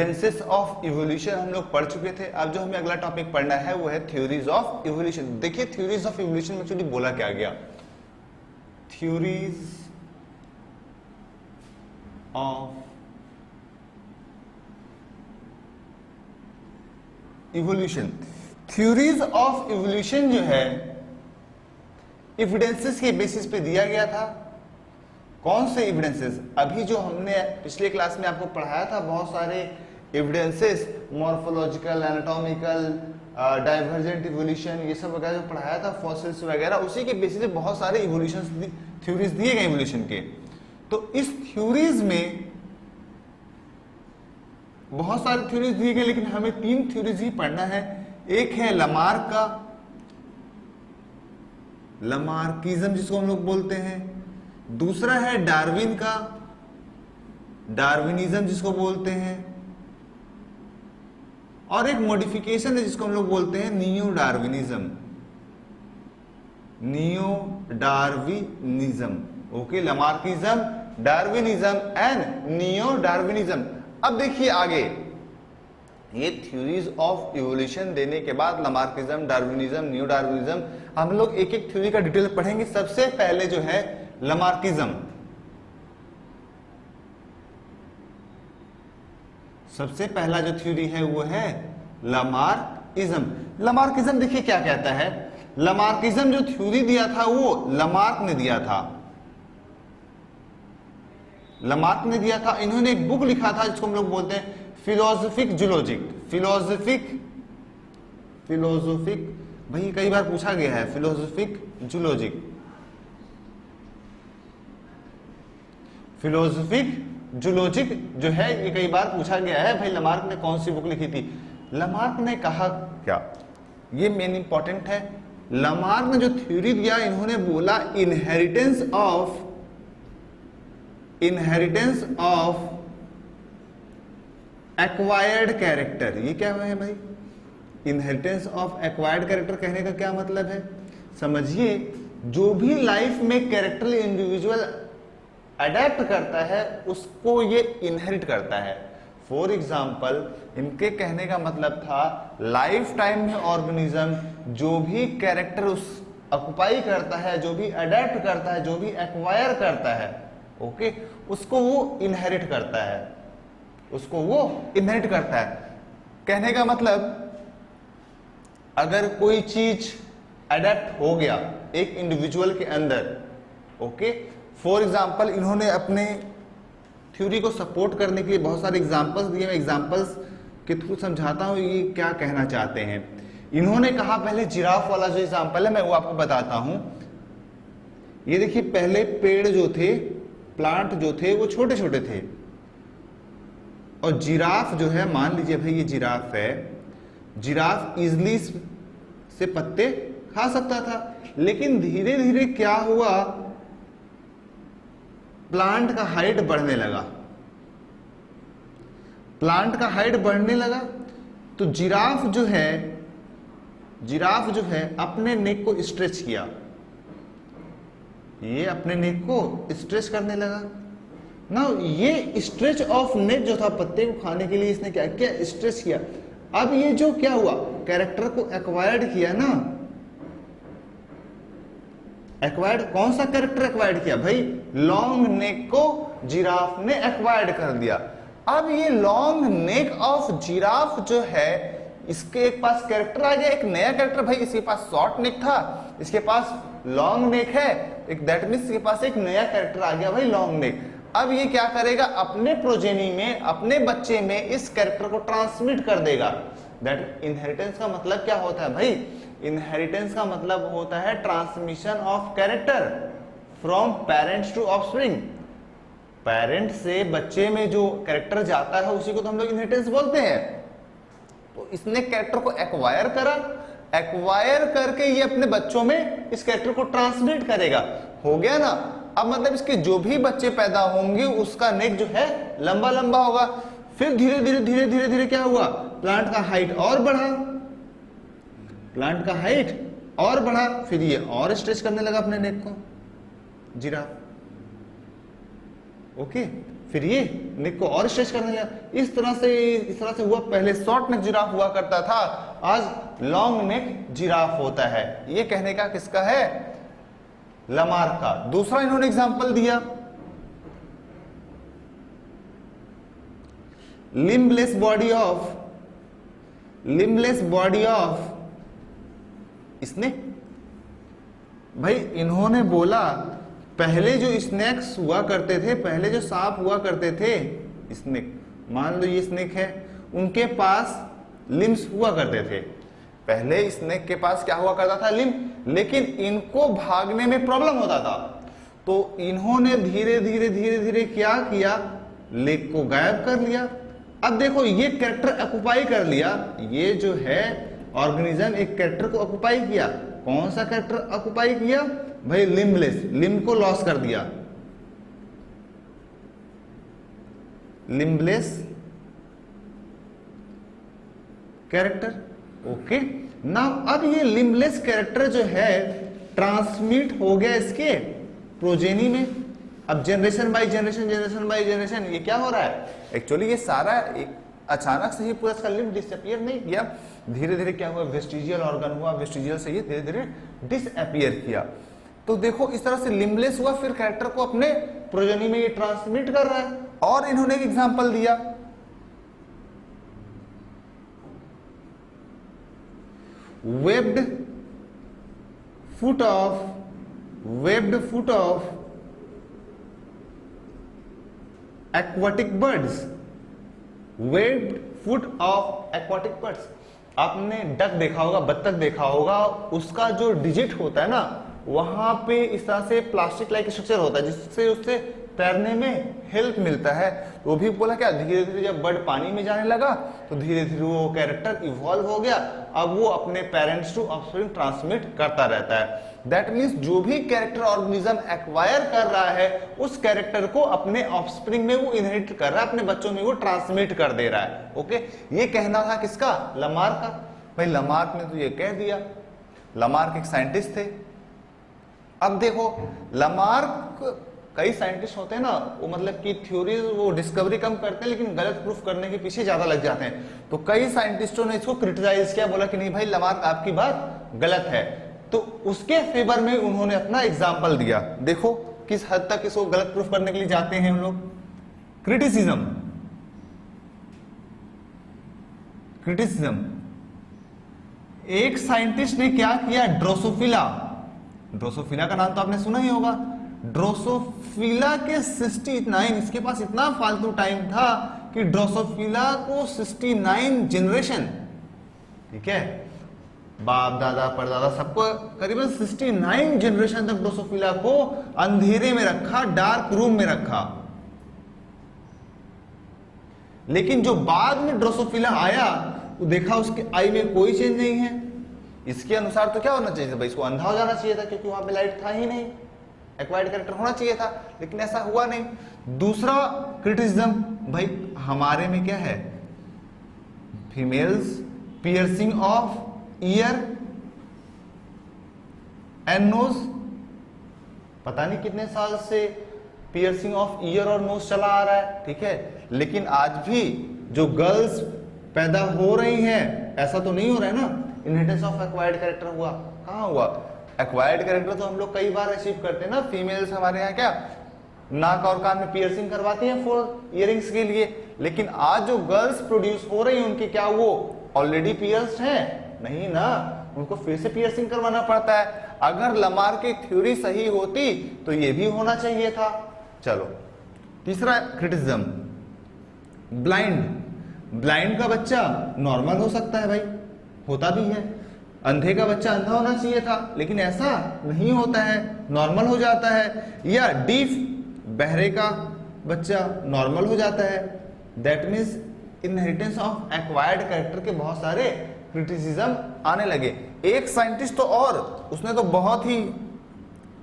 Evidences of evolution हम लोग पढ़ चुके थे। अब जो हमें अगला टॉपिक पढ़ना है वो है थ्योरीज ऑफ इवोल्यूशन। देखिए थ्योरीज ऑफ इवोल्यूशन में एक्चुअली बोला क्या गया, theories of evolution. Theories of evolution जो है एविडेंसेस के बेसिस पे दिया गया था। कौन से एविडेंसेस? अभी जो हमने पिछले क्लास में आपको पढ़ाया था, बहुत सारे evidences, morphological, anatomical, divergent evolution, ये सब वगैरह जो पढ़ाया था, फॉसिल्स वगैरह, उसी के बेसिस पे बहुत सारे इवोल्यूशन थ्योरीज दिए गए इवोल्यूशन के। तो इस थ्योरीज में बहुत सारे थ्योरीज दिए गए, लेकिन हमें 3 थ्योरीज ही पढ़ना है। एक है लमार्क का, लमार्किज्म जिसको हम लोग बोलते हैं। दूसरा है डार्विन का, डार्विनिज्म जिसको बोलते हैं। और एक मॉडिफिकेशन है जिसको हम लोग बोलते हैं neo Darwinism, neo Darwinism. Okay, लमार्किज्म, Darwinism and neo Darwinism. अब देखिए आगे, ये थ्योरीज ऑफ इवोल्यूशन देने के बाद लमार्किज्म, डार्विनिज्म, नियो डार्विनिज्म, हम लोग एक एक थ्योरी का डिटेल पढ़ेंगे। सबसे पहले जो है लमार्किज्म, सबसे पहला जो थ्योरी है वो है लमार्किज्म। लमार्किज्म देखिए क्या कहता है। लमार्किज्म जो थ्योरी दिया था वो लमार्क ने दिया था, लमार्क ने दिया था। इन्होंने एक बुक लिखा था जिसको हम लोग बोलते हैं फिलोसॉफिक जूलॉजिक, फिलोसॉफिक भाई कई बार पूछा गया है, फिलोसॉफिक जूलॉजिक, फिलोसॉफिक जूलॉजिक जो है ये कई बार पूछा गया है। भाई लमार्क ने कौन सी बुक लिखी थी? लमार्क ने कहा क्या, ये मेन इंपॉर्टेंट है। लमार्क ने जो थ्योरी दिया, इन्होंने बोला इनहेरिटेंस ऑफ एक्वायर्ड कैरेक्टर। ये क्या है भाई? इनहेरिटेंस ऑफ एक्वायर्ड कैरेक्टर कहने का क्या मतलब है? समझिए, जो भी लाइफ में कैरेक्टर इंडिविजुअल अडेप्ट करता है उसको ये इनहेरिट करता है। फॉर एग्जाम्पल, इनके कहने का मतलब था लाइफ टाइम में ऑर्गेनिज्म जो भी कैरेक्टर उस ऑक्युपाई करता है, जो भी अडेप्ट करता है, जो भी एक्वायर करता है, ओके, उसको वो इनहेरिट करता है, उसको वो इनहेरिट करता है। कहने का मतलब अगर कोई चीज अडेप्ट हो गया एक इंडिविजुअल के अंदर, ओके, फॉर एग्जाम्पल इन्होंने अपने थ्योरी को सपोर्ट करने के लिए बहुत सारे एग्जाम्पल्स दिए। मैं एग्जाम्पल्स के थ्रू समझाता हूं ये क्या कहना चाहते हैं। इन्होंने कहा, पहले जिराफ वाला जो एग्जाम्पल है मैं वो आपको बताता हूं। ये देखिए, पहले पेड़ जो थे, प्लांट जो थे वो छोटे छोटे थे, और जिराफ जो है, मान लीजिए भाई ये जिराफ है, जिराफ इजली से पत्ते खा सकता था। लेकिन धीरे धीरे क्या हुआ, प्लांट का हाइट बढ़ने लगा, प्लांट का हाइट बढ़ने लगा, तो जिराफ जो है अपने नेक को स्ट्रेच किया, ये अपने नेक को स्ट्रेच करने लगा ना। ये स्ट्रेच ऑफ नेक जो था, पत्ते को खाने के लिए इसने क्या किया, स्ट्रेच किया। अब ये जो क्या हुआ, कैरेक्टर को एक्वायर्ड किया ना। एक्वायर्ड, कौन सा कैरेक्टर एक्वायर्ड किया भाई? लॉन्ग नेक को जिराफ ने एक्वायर्ड कर दिया। अब ये लॉन्ग नेक ऑफ जिराफ जो है, इसके एक पास कैरेक्टर आ गया, एक नया कैरेक्टर। भाई इसके पास शॉर्ट नेक था, इसके पास लॉन्ग नेक है, एक दैट मीन्स इसके पास एक नया कैरेक्टर आ गया भाई, लॉन्ग नेक। अब ये क्या करेगा, अपने प्रोजेनी में, अपने बच्चे में इस कैरेक्टर को ट्रांसमिट कर देगा। दैट इनहेरिटेंस का मतलब क्या होता है भाई? इनहेरिटेंस का मतलब होता है transmission of character from parents to offspring. Parent से बच्चे में जो कैरेक्टर जाता है उसी को तो हम लोग इनहेरिटेंस बोलते हैं। तो इसने कैरेक्टर को एक्वायर करा, एक्वायर करके ये अपने बच्चों में इस कैरेक्टर को ट्रांसमिट करेगा। हो गया ना। अब मतलब इसके जो भी बच्चे पैदा होंगे उसका नेक जो है लंबा लंबा होगा। फिर धीरे धीरे धीरे धीरे धीरे क्या हुआ, प्लांट का हाइट और बढ़ा, प्लांट का हाइट और बढ़ा, फिर ये और स्ट्रेच करने लगा अपने नेक को, जिराफ। ओके फिर ये नेक को और स्ट्रेच करने लगा। इस तरह से हुआ। पहले शॉर्ट नेक जिराफ हुआ करता था, आज लॉन्ग नेक जिराफ होता है। ये कहने का किसका है? लमार्क का। दूसरा इन्होंने एग्जांपल दिया लिम्बलेस बॉडी ऑफ स्नेक। भाई इन्होंने बोला पहले जो स्नेक्स हुआ करते थे, पहले जो सांप हुआ करते थे स्नेक, मान लो ये स्नेक है, उनके पास लिम्स हुआ करते थे। पहले स्नेक के पास क्या हुआ करता था? लिम्ब। लेकिन इनको भागने में प्रॉब्लम होता था, तो इन्होंने धीरे धीरे क्या किया? लेग को गायब कर लिया। अब देखो ये कैरेक्टर ऑक्युपाई कर लिया, ये जो है ऑर्गेनिज्म एक कैरेक्टर को ऑक्युपाई किया। कौन सा कैरेक्टर ऑक्युपाई किया? भाई लिम्बलेस, लिम्ब को लॉस कर दिया। Limbless character, okay. नाउ अब ये लिम्बलेस कैरेक्टर जो है ट्रांसमिट हो गया इसके प्रोजेनी में। अब जनरेशन बाय जनरेशन ये क्या हो रहा है? एक्चुअली ये सारा एक अचानक से ही पूरा इसका लिम्ब डिसअपियर नहीं किया, धीरे धीरे क्या हुआ? वेस्टिजियल ऑर्गन हुआ, वेस्टिजियल से ये धीरे धीरे डिसअपियर किया। तो देखो इस तरह से लिम्बलेस हुआ, फिर कैरेक्टर को अपने प्रोजेनी में ये ट्रांसमिट कर रहा है। और इन्होंने एक एग्जांपल दिया webbed foot of aquatic birds. Webbed foot of aquatic birds, आपने डक देखा होगा, बत्तख देखा होगा, उसका जो डिजिट होता है ना, वहां पे इस तरह से प्लास्टिक लाइक स्ट्रक्चर होता है जिससे उससे तैरने में हेल्प मिलता है। वो भी बोला क्या, धीरे धीरे जब बर्ड पानी में जाने लगा तो धीरे धीरे वो कैरेक्टर इवॉल्व हो गया। अब वो अपने पेरेंट्स टू ऑफस्प्रिंग ट्रांसमिट करता रहता है। दैट मीन्स जो भी कैरेक्टर ऑर्गेनिज्म एक्वायर कर रहा है उस कैरेक्टर को अपने ऑफस्प्रिंग में वो इनहेरिट कर रहा है, अपने बच्चों में वो ट्रांसमिट कर दे रहा है। ओके, ये कहना था किसका? लमार्क का। भाई लमार्क ने तो ये कह दिया। लमार्क एक साइंटिस्ट थे। अब देखो लमार्क, कई साइंटिस्ट होते हैं ना, वो मतलब कि थ्योरी वो डिस्कवरी कम करते हैं लेकिन गलत प्रूफ करने के पीछे ज्यादा लग जाते हैं। तो कई साइंटिस्टों ने इसको क्रिटिसाइज किया, बोला कि नहीं भाई लमार्क आपकी बात गलत है। तो उसके फेवर में उन्होंने अपना एग्जाम्पल दिया। देखो किस हद तक इसको गलत प्रूफ करने के लिए जाते हैं हम लोग। क्रिटिसिज्म, एक साइंटिस्ट ने क्या किया? ड्रोसोफिला का नाम तो आपने सुना ही होगा। ड्रोसोफिला के 69, इसके पास इतना फालतू टाइम था कि ड्रोसोफिला को 69 जनरेशन, ठीक है, बाप दादा परदादा सबको करीबन 69 जनरेशन तक ड्रोसोफिला को अंधेरे में रखा, डार्क रूम में रखा। लेकिन जो बाद में ड्रोसोफिला आया वो देखा उसके आई में कोई चेंज नहीं है। इसके अनुसार तो क्या होना चाहिए था भाई? इसको अंधा हो जाना चाहिए था, क्योंकि वहां पे लाइट था ही नहीं, एक्वायर्ड कैरेक्टर होना चाहिए था, लेकिन ऐसा हुआ नहीं। दूसरा क्रिटिसिज्म, भाई हमारे में क्या है? Females piercing of ear and nose, पता नहीं कितने साल से पियर्सिंग ऑफ ईयर और नोज चला आ रहा है, ठीक है। लेकिन आज भी जो गर्ल्स पैदा हो रही हैं, ऐसा तो नहीं हो रहा है ना इनहेरिटेंस ऑफ एक्वायर्ड कैरेक्टर हुआ। कहां हुआ? एक्वायर्ड कैरेक्टर तो हम लोग कई बार अचीव करते हैं ना। फीमेल्स हमारे यहाँ क्या नाक और कान में पियर्सिंग करवाती हैं फॉर इयरिंग्स के लिए, लेकिन आज जो गर्ल्स प्रोड्यूस हो रही हैं उनके क्या वो ऑलरेडी पियर्स्ड हैं? नहीं ना, उनको फिर से पियर्सिंग करवाना पड़ता है। अगर लमार्क की थ्योरी सही होती तो ये भी होना चाहिए था। चलो तीसरा क्रिटिसिज्म, ब्लाइंड का बच्चा नॉर्मल हो सकता है भाई, होता भी है। अंधे का बच्चा अंधा होना चाहिए था, लेकिन ऐसा नहीं होता है, नॉर्मल हो जाता है। या डीफ, बहरे का बच्चा नॉर्मल हो जाता है। That means inheritance of acquired character के बहुत सारे क्रिटिसिज्म आने लगे। एक साइंटिस्ट तो और उसने तो बहुत ही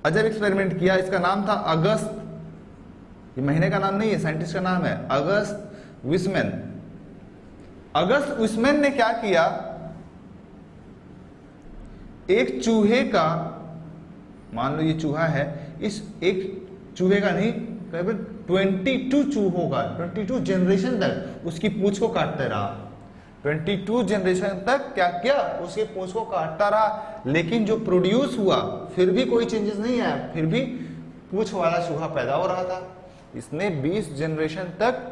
अजब एक्सपेरिमेंट किया, इसका नाम था अगस्त, ये महीने का नाम नहीं है, साइंटिस्ट का नाम है अगस्त विस्मैन। अगस्त विस्मैन ने क्या किया? एक चूहे का, मान लो ये चूहा है, इस एक चूहे का नहीं, 22 चूहों का 22 जनरेशन तक उसकी पूंछ को काटते रहा। 22 जनरेशन तक क्या किया, उसके पूंछ को काटता रहा, लेकिन जो प्रोड्यूस हुआ फिर भी कोई चेंजेस नहीं आया, फिर भी पूंछ वाला चूहा पैदा हो रहा था। इसने 20 जनरेशन तक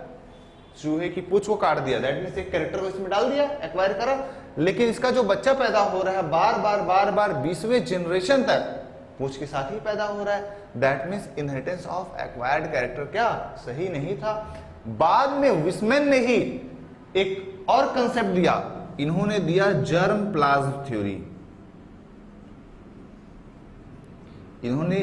चूहे की पूंछ को काट दिया, दैट मींस एक कैरेक्टर को इसमें डाल दिया, एक्वायर करा, लेकिन इसका जो बच्चा पैदा हो रहा है बार बार 20वें जनरेशन तक पूंछ के साथ ही पैदा हो रहा है। That means inheritance of acquired character क्या सही नहीं था। बाद में विस्मैन ने ही एक और कंसेप्ट दिया, इन्होंने दिया जर्म प्लाज्म थ्योरी। इन्होंने